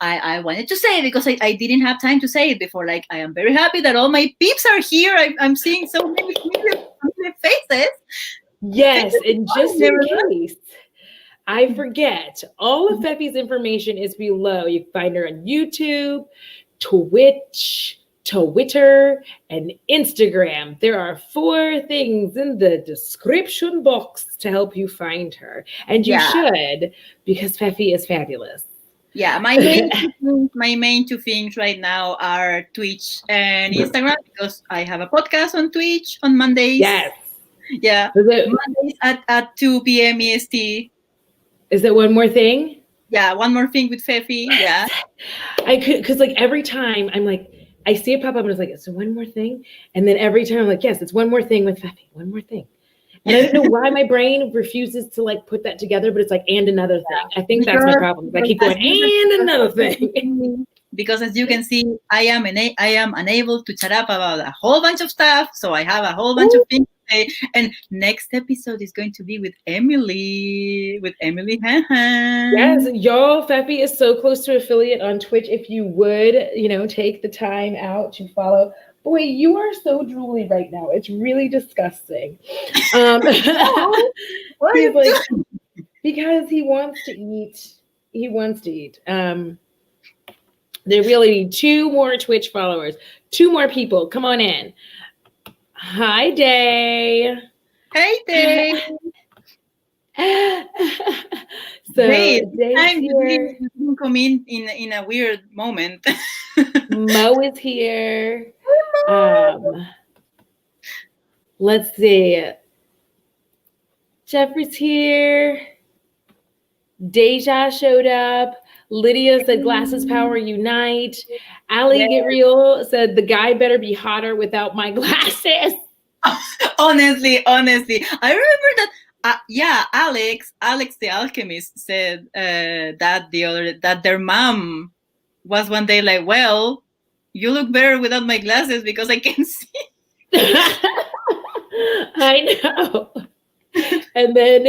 I wanted to say it because I didn't have time to say it before. Like I am very happy that all my peeps are here. I'm seeing so many faces. Yes, and just in case I forget, all of Fefy's information is below. You can find her on YouTube, Twitch, Twitter, and Instagram. There are 4 things in the description box to help you find her. And you should, because Fefy is fabulous. Yeah, my main 2 things right now are Twitch and Instagram because I have a podcast on Twitch on Mondays. Yes. Yeah. Mondays at 2 p.m. EST. Is it one more thing? Yeah, one more thing with Fefy. Yeah. I could, because like every time I'm like, I see it pop up and it's like, it's one more thing. And then every time I'm like, yes, it's one more thing with Fefy, one more thing. And I don't know why my brain refuses to like put that together, but it's like, and another thing. I think that's my problem. I keep going, and another thing. Because as you can see, I am unable to chat up about a whole bunch of stuff. So I have a whole bunch of things to say. And next episode is going to be with Emily. Yes, y'all, Fefy is so close to affiliate on Twitch. If you would, take the time out to follow. Boy, you are so drooly right now. It's really disgusting. He's like, because he wants to eat. He wants to eat. There really need 2 more Twitch followers. 2 more people. Come on in. Hi, Day. Hey, Day. So Day's here. You come in a weird moment. Mo is here. Let's see. Jeffrey's here. Deja showed up. Lydia said glasses power unite. Ali Get Real said the guy better be hotter without my glasses. Honestly, I remember that. Alex the alchemist said that their mom was one day like, well, you look better without my glasses because I can see. I know. And then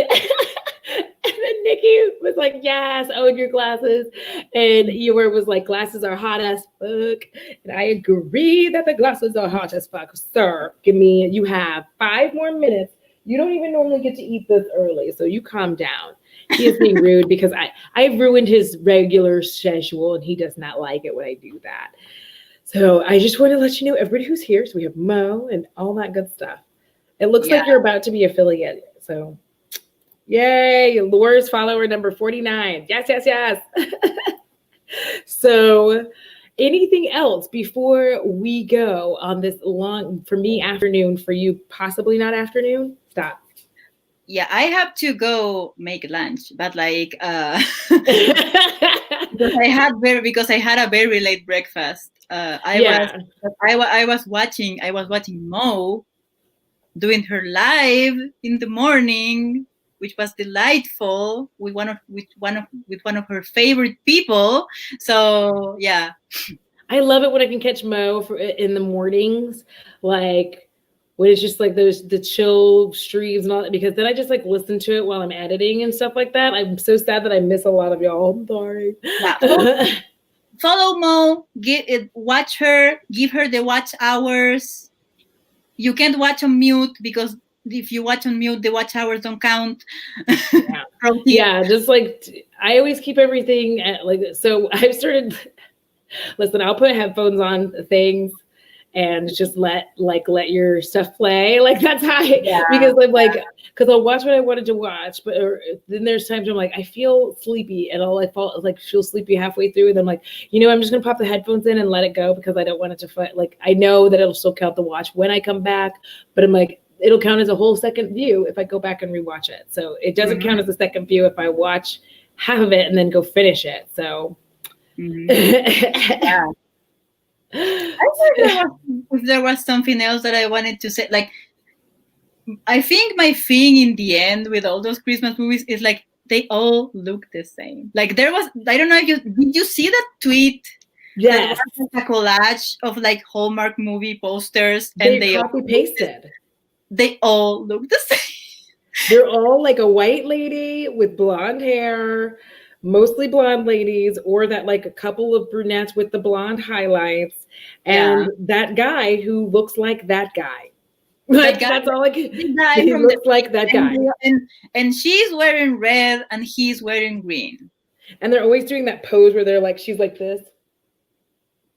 Nikki was like, yes, own your glasses. And Eeyore was like, glasses are hot as fuck. And I agree that the glasses are hot as fuck. Sir, you have 5 more minutes. You don't even normally get to eat this early, so you calm down. He is being rude because I ruined his regular schedule, and he does not like it when I do that. So I just want to let you know, everybody who's here, so we have Mo and all that good stuff. It looks like you're about to be affiliate, so yay, Laura's follower number 49. Yes. So anything else before we go on this long, for me, afternoon, for you, possibly not afternoon? Stop. Yeah, I have to go make lunch, but like because I had a very late breakfast. I was watching Mo doing her live in the morning, which was delightful with one of her favorite people. So yeah, I love it when I can catch Mo in the mornings, like when it's just like the chill streams and all that, because then I just like listen to it while I'm editing and stuff like that. I'm so sad that I miss a lot of y'all. I'm sorry. Yeah. Follow Mo, watch her, give her the watch hours. You can't watch on mute because if you watch on mute, the watch hours don't count. Yeah, yeah, just like I always keep everything at like, so I've started, listen, I'll put headphones on things and just let your stuff play. Like that's how because I'm like, because I'll watch what I wanted to watch, but then there's times I'm like, I feel sleepy and I'll feel sleepy halfway through. And I'm like, I'm just gonna pop the headphones in and let it go because I don't want it to like, I know that it'll still count the watch when I come back, but I'm like, it'll count as a whole second view if I go back and rewatch it. So it doesn't count as a second view if I watch half of it and then go finish it. So yeah. I thought there was something else that I wanted to say. Like, I think my thing in the end with all those Christmas movies is like they all look the same. Like there was, I don't know if did you see that tweet? Yes. That was a collage of like Hallmark movie posters, and they copy pasted. They all look the same. They're all like a white lady with blonde hair, mostly blonde ladies, or that like a couple of brunettes with the blonde highlights, and that guy who looks like that guy. Like that's all I can. He looks like that guy. And she's wearing red and he's wearing green. And they're always doing that pose where they're like, she's like this.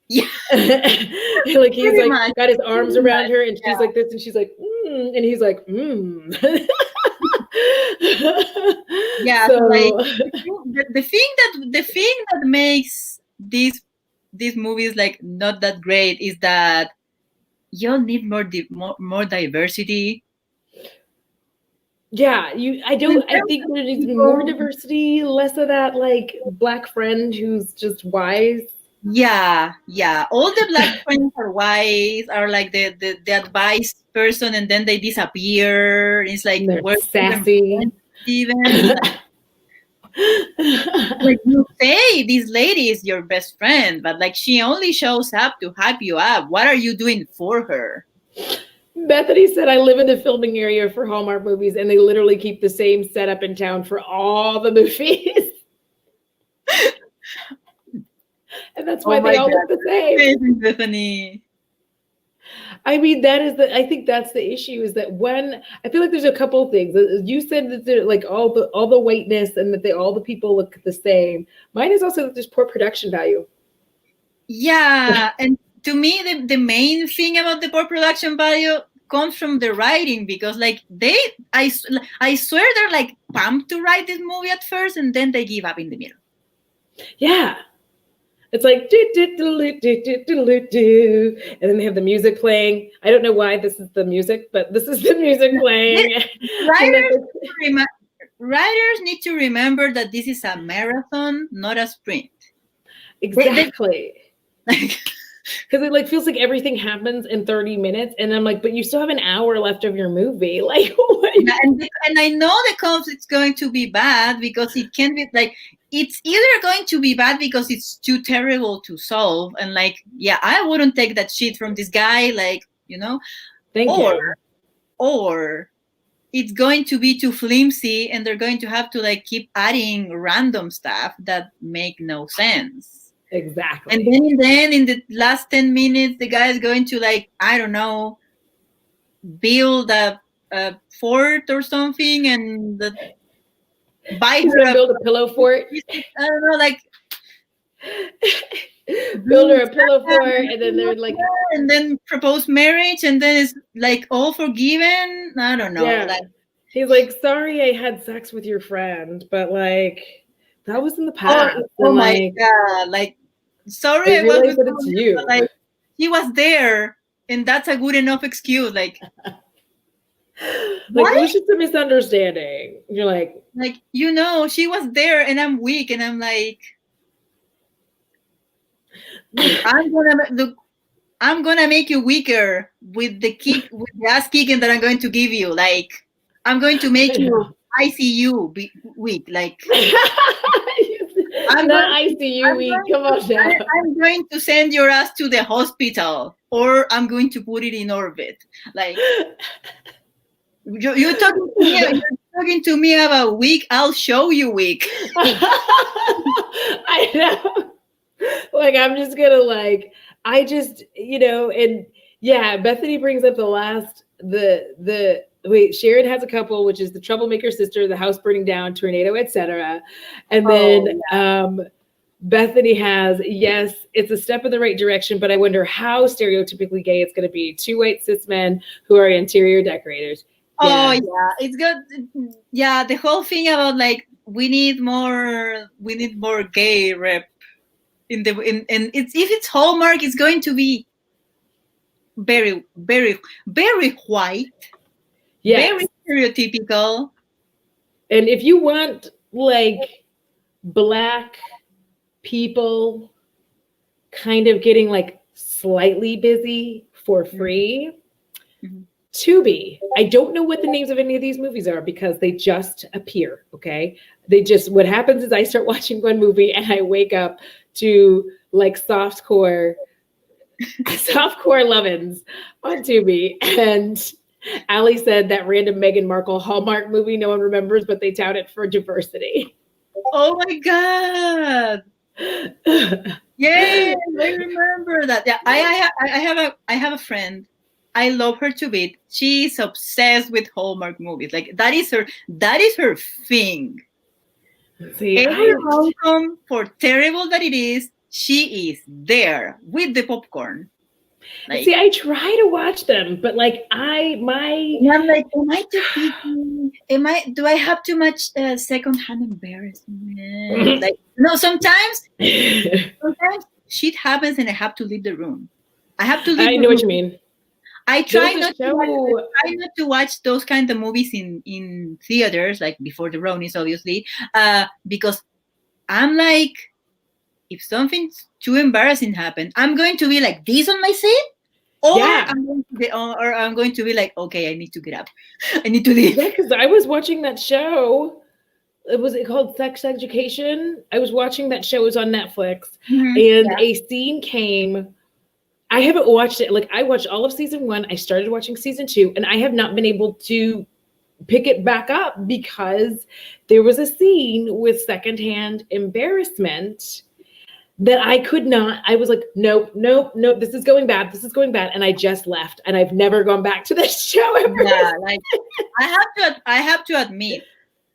Yeah. Like he's like got his arms around her and she's like this and she's like, and he's like, Yeah. So, like the thing that makes these movies like not that great is that you'll need more diversity. Yeah, I think there needs more diversity, less of that like black friend who's just wise. Yeah. All the black friends are wise, are like the advice person, and then they disappear. It's like we're sassy. Even like you say, this lady is your best friend, but like she only shows up to hype you up. What are you doing for her? Bethany said, I live in the filming area for Hallmark movies, and they literally keep the same setup in town for all the movies. And that's why they all look the same. Bethany. I mean, I think that's the issue, is that when I feel like there's a couple of things. You said that they're like all the whiteness and that all the people look the same. Mine is also that there's poor production value. Yeah, and to me, the main thing about the poor production value comes from the writing, because like I swear they're like pumped to write this movie at first, and then they give up in the middle. Yeah. It's like and then they have the music playing. I don't know why this is the music, but this is the music playing. Writers need to remember that this is a marathon, not a sprint. Exactly. Because it like feels like everything happens in 30 minutes, and I'm like, but you still have an hour left of your movie. Like, and I know the conflict's going to be bad, because it can be like, it's either going to be bad because it's too terrible to solve, and like, yeah, I wouldn't take that shit from this guy, like, or it's going to be too flimsy, and they're going to have to like keep adding random stuff that make no sense. Exactly. And then in the last 10 minutes, the guy is going to like, I don't know, build a fort or something, and build a pillow fort. I don't know, like build her a pillow fort, and then they're like, and then propose marriage, and then it's like all forgiven. I don't know. Yeah. He's like, sorry, I had sex with your friend, but like that was in the past. Oh my god! Like, sorry, I realize that it's you. But, like, he was there, and that's a good enough excuse. Like. Like, it was just a misunderstanding. You're like, she was there, and I'm weak, and I'm like, I'm gonna make you weaker with the ass kicking that I'm going to give you. Like, I'm going to make you ICU weak. Like, I'm not ICU weak. Come on now. I'm going to send your ass to the hospital, or I'm going to put it in orbit. Like. You're talking to me about weak. I'll show you weak. I know. Like, I'm just gonna like, I just, and yeah, Bethany brings up the wait, Sharon has a couple, which is the troublemaker sister, the house burning down, tornado, etc. And then Bethany has, yes, it's a step in the right direction, but I wonder how stereotypically gay it's going to be. 2 white cis men who are interior decorators. Oh yeah, it's good. Yeah, the whole thing about like we need more gay rep in the and it's if it's Hallmark, it's going to be very white, very stereotypical. And if you want like Black people kind of getting like slightly busy for free, Tubi. I don't know what the names of any of these movies are because they just appear. Okay, what happens is I start watching one movie and I wake up to like softcore lovin's on Tubi. And Ali said that random Meghan Markle Hallmark movie no one remembers, but they tout it for diversity. Oh my God. Yeah, I remember that. Yeah, I have a friend. I love her to bits. She's obsessed with Hallmark movies. Like that is her thing. See, every rom-com, for terrible that it is, she is there with the popcorn. Like, see, I try to watch them, but like I'm like, am I too picky? Do I have too much secondhand embarrassment? Like, no, sometimes shit happens and I have to leave the room. I know what you mean. I try not to watch those kind of movies in theaters, like before the Brownies, obviously, because I'm like, if something too embarrassing happened, I'm going to be like this on my seat, or I'm going to be like, okay, I need to get up. I need to leave. Yeah, because I was watching that show. Was it called Sex Education? I was watching that show. It was on Netflix, and a scene came. I haven't watched it. Like I watched all of season 1. I started watching season 2, and I have not been able to pick it back up because there was a scene with secondhand embarrassment that I could not. I was like, nope, this is going bad. And I just left, and I've never gone back to this show ever. Yeah, like I have to admit,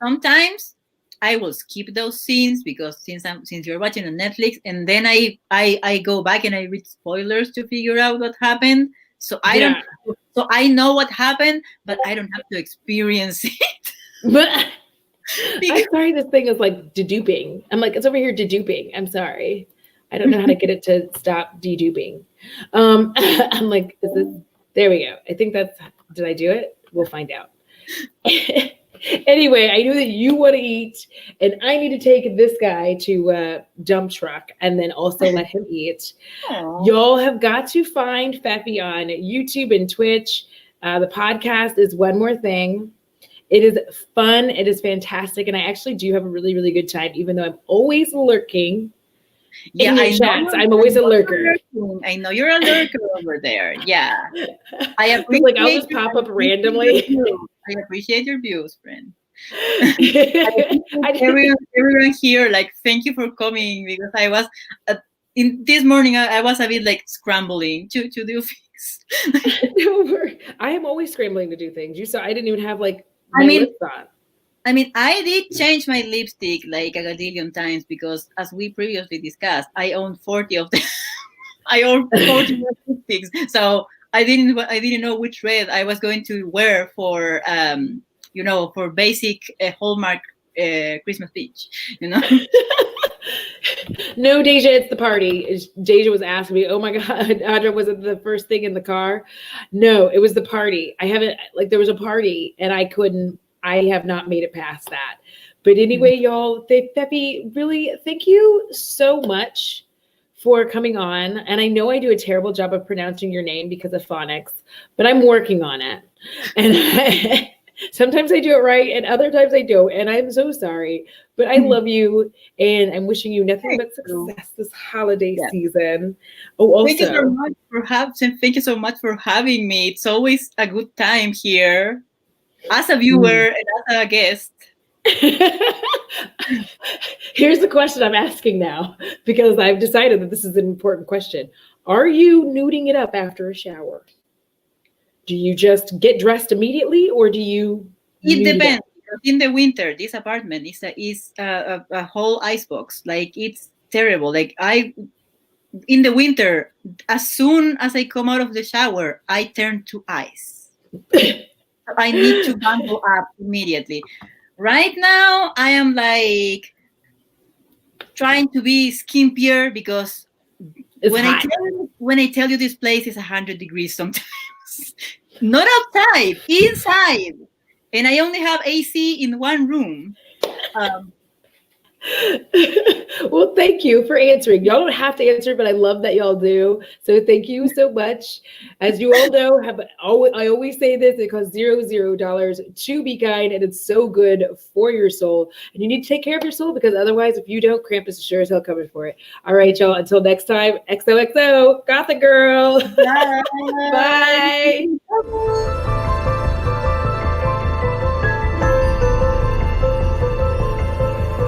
sometimes I will skip those scenes because since you're watching on Netflix, and then I go back and I read spoilers to figure out what happened. So I know what happened, but I don't have to experience it. But I'm sorry, this thing is like deduping. I'm like, it's over here deduping. I'm sorry. I don't know how to get it to stop deduping. I'm like, there we go. I think did I do it? We'll find out. Anyway, I know that you want to eat, and I need to take this guy to dump truck and then also let him eat. Aww. Y'all have got to find Fefy on YouTube and Twitch. The podcast is One More Thing. It is fun. It is fantastic. And I actually do have a really, really good time, even though I'm always lurking in the chats. I'm always a lurker. I know you're a lurker over there. Yeah. I appreciate like I'll just pop up randomly. I appreciate your views, friend. Everyone here, like, thank you for coming, because I was in this morning. I was a bit like scrambling to do things. I am always scrambling to do things. You saw I didn't even have like lips on. I mean, I did change my lipstick like a gazillion times because, as we previously discussed, I own 40 of them. I own 40 lipsticks, so I didn't know which red I was going to wear for for basic Hallmark Christmas peach, No, Deja, it's the party. Deja was asking me, oh my God, Audra, was it the first thing in the car? No, it was the party. There was a party and I have not made it past that. But anyway, y'all, Fefy, really, thank you so much for coming on. And I know I do a terrible job of pronouncing your name because of phonics, but I'm working on it. And sometimes I do it right and other times I don't. And I'm so sorry, but I love you and I'm wishing you nothing but success this holiday season. Oh, also, thank you so much for having me. It's always a good time here as a viewer and as a guest. Here's the question I'm asking now, because I've decided that this is an important question. Are you nuding it up after a shower? Do you just get dressed immediately, or do you? It depends. In the winter, this apartment is a whole icebox. Like, it's terrible. Like, in the winter, as soon as I come out of the shower, I turn to ice. I need to bundle up immediately. Right now, I am like trying to be skimpier because when I tell you this place is 100 degrees sometimes, not outside, inside, and I only have AC in one room. Well, thank you for answering. Y'all don't have to answer, but I love that y'all do. So thank you so much. As you all know, I always say this, it costs $0 to be kind, and it's so good for your soul. And you need to take care of your soul, because otherwise, if you don't, Krampus is sure as hell coming for it. All right, y'all. Until next time, XOXO, Gothic Girl. Bye. Bye.